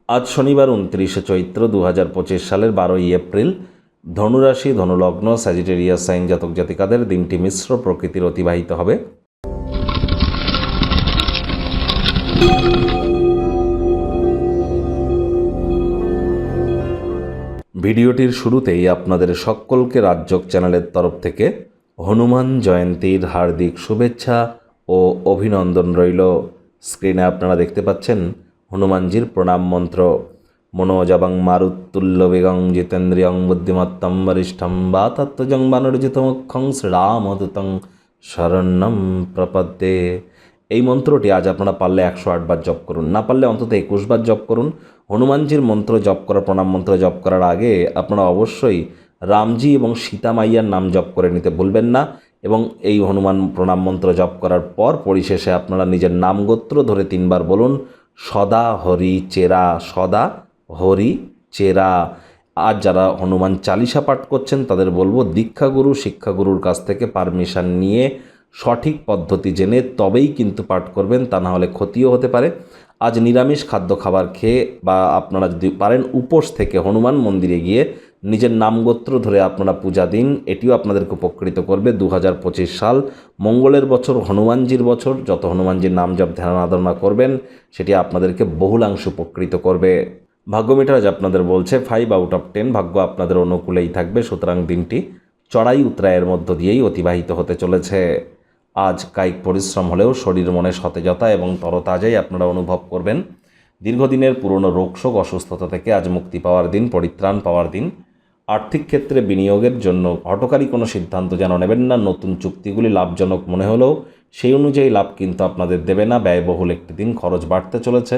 আজ শনিবার 29শে চৈত্র 2025 সালের 12ই এপ্রিল। ধনুরাশি, ধনুলগ্ন, স্যাজিটেরিয়াস সাইন জাতক জাতিকাদের দিনটি মিশ্র প্রকৃতির অতিবাহিত হবে। ভিডিওটির শুরুতেই আপনাদের সকলকে রাজযোগ চ্যানেলের তরফ থেকে হনুমান জয়ন্তীর হার্দিক শুভেচ্ছা ও অভিনন্দন রইল। স্ক্রিনে আপনারা দেখতে পাচ্ছেন হনুমানজির প্রণাম মন্ত্র। মনোজবং মারুত্তুল্য বেগং জিতেন্দ্রিয়ং বুদ্ধিমত্তম বরিষ্ঠম বাতত্ত্বজং বানরজিতমুখ্যং শ্রীরামদূতং শরণ্যম প্রপদ্যে। এই মন্ত্রটি আজ আপনারা পারলে 108 বার জপ করুন, না পারলে অন্তত 21 বার জপ করুন। হনুমানজির মন্ত্র জপ করা, প্রণাম মন্ত্র জপ করার আগে আপনারা অবশ্যই রামজি এবং সীতা মাইয়ার নাম জপ করে নিতে ভুলবেন না। এবং এই হনুমান প্রণাম মন্ত্র জপ করার পর পরিশেষে আপনারা নিজের নাম গোত্র ধরে 3 বার বলুন, সদা হরি চেরা, সদা হরি চেরা। আজ যারা হনুমান চালিসা পাঠ করছেন তাদের বলবো দীক্ষাগুরু শিক্ষাগুরুর কাছ থেকে পারমিশন নিয়ে সঠিক পদ্ধতি জেনে তবেই কিন্তু পাঠ করবেন, তা না হলে ক্ষতিও হতে পারে। আজ নিরামিষ খাদ্য খাবার খেয়ে বা আপনারা যদি পারেন উপোস থেকে হনুমান মন্দিরে গিয়ে নিজের নামগোত্র ধরে আপনারা পূজা দিন, এটিও আপনাদেরকে উপকৃত করবে। 2025 সাল মঙ্গলের বছর, হনুমানজির বছর। যত হনুমানজির নাম জপ ধ্যান আরাধনা করবেন সেটি আপনাদেরকে বহুলাংশ উপকৃত করবে। ভাগ্য মিটার আজ আপনাদের বলছে 5 আউট অফ 10, ভাগ্য আপনাদের অনুকূলেই থাকবে। সুতরাং দিনটি চড়াই উতরায়ের মধ্য দিয়েই অতিবাহিত হতে চলেছে। আজ কায়িক পরিশ্রম হলেও শরীর মনে সতেজতা এবং তরতাজাই আপনারা অনুভব করবেন। দীর্ঘদিনের পুরনো রোগশোক অসুস্থতা থেকে আজ মুক্তি পাওয়ার দিন, পরিত্রাণ পাওয়ার দিন। আর্থিক ক্ষেত্রে বিনিয়োগের জন্য হঠকারী কোনো সিদ্ধান্ত যেন নেবেন না। নতুন চুক্তিগুলি লাভজনক মনে হলেও সেই অনুযায়ী লাভ কিন্তু আপনাদের দেবে না। ব্যয়বহুল একটি দিন, খরচ বাড়তে চলেছে।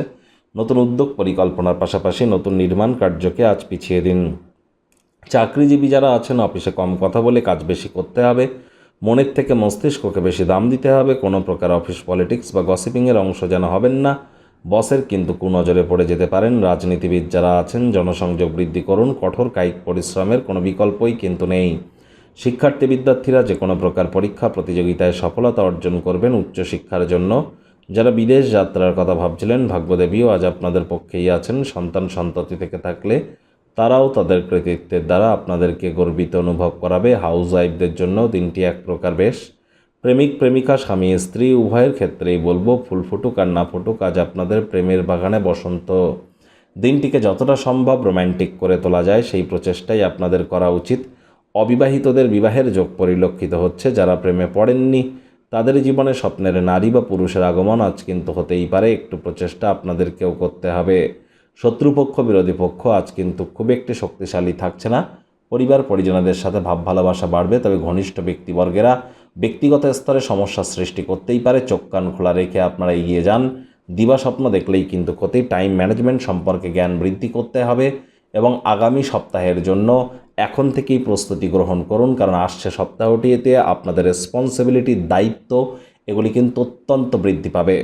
নতুন উদ্যোগ পরিকল্পনার পাশাপাশি নতুন নির্মাণ কার্যকে আজ পিছিয়ে দিন। চাকরিজীবী যারা আছেন অফিসে কম কথা বলে কাজ বেশি করতে হবে। মনের থেকে মস্তিষ্ককে বেশি দাম দিতে হবে। কোনো প্রকার অফিস পলিটিক্স বা গসিপিংয়ের অংশ যেন হবেন না। বসের কিন্তু কুনজরে পড়ে যেতে পারেন। রাজনীতিবিদ যারা আছেন জনসংযোগ বৃদ্ধি করুন। কঠোর কায়িক পরিশ্রমের কোনো বিকল্পই কিন্তু নেই। শিক্ষার্থী বিদ্যার্থীরা যে কোনো প্রকার পরীক্ষা প্রতিযোগিতায় সফলতা অর্জন করবেন উচ্চশিক্ষার জন্য। যারা বিদেশ যাত্রার কথা ভাবছিলেন ভাগ্যদেবীও আজ আপনাদের পক্ষেই আছেন। সন্তান সন্ততি থেকে থাকলে তারাও তাদের কৃতিত্বের দ্বারা আপনাদেরকে গর্বিত অনুভব করাবে। হাউস ওয়াইফদের জন্য দিনটি এক প্রকার বেশ। প্রেমিক প্রেমিকা, স্বামী স্ত্রী উভয়ের ক্ষেত্রেই বলবো ফুল ফুটুক আর না ফুটুক, আজ আপনাদের প্রেমের বাগানে বসন্ত। দিনটিকে যতটা সম্ভব রোম্যান্টিক করে তোলা যায় সেই প্রচেষ্টাই আপনাদের করা উচিত। অবিবাহিতদের বিবাহের যোগ পরিলক্ষিত হচ্ছে। যারা প্রেমে পড়েননি তাদের জীবনে স্বপ্নের নারী বা পুরুষের আগমন আজ কিন্তু হতেই পারে। একটু প্রচেষ্টা আপনাদেরকেও করতে হবে। শত্রুপক্ষ বিরোধী পক্ষ আজ কিন্তু খুব একটি শক্তিশালী থাকছে না। পরিবার পরিজনদের সাথে ভাব ভালোবাসা বাড়বে, তবে ঘনিষ্ঠ ব্যক্তিবর্গেরা ব্যক্তিগত স্তরে সমস্যার সৃষ্টি করতেই পারে। চোখ কান খোলা রেখে আপনারা এগিয়ে যান। দিবা স্বপ্ন দেখলেই কিন্তু ক্ষতি। টাইম ম্যানেজমেন্ট সম্পর্কে জ্ঞান বৃদ্ধি করতে হবে এবং আগামী সপ্তাহের জন্য এখন থেকেই প্রস্তুতি গ্রহণ করুন, কারণ আসছে সপ্তাহটিতে আপনাদের রেসপন্সিবিলিটি, দায়িত্ব এগুলি কিন্তু অত্যন্ত বৃদ্ধি পাবে।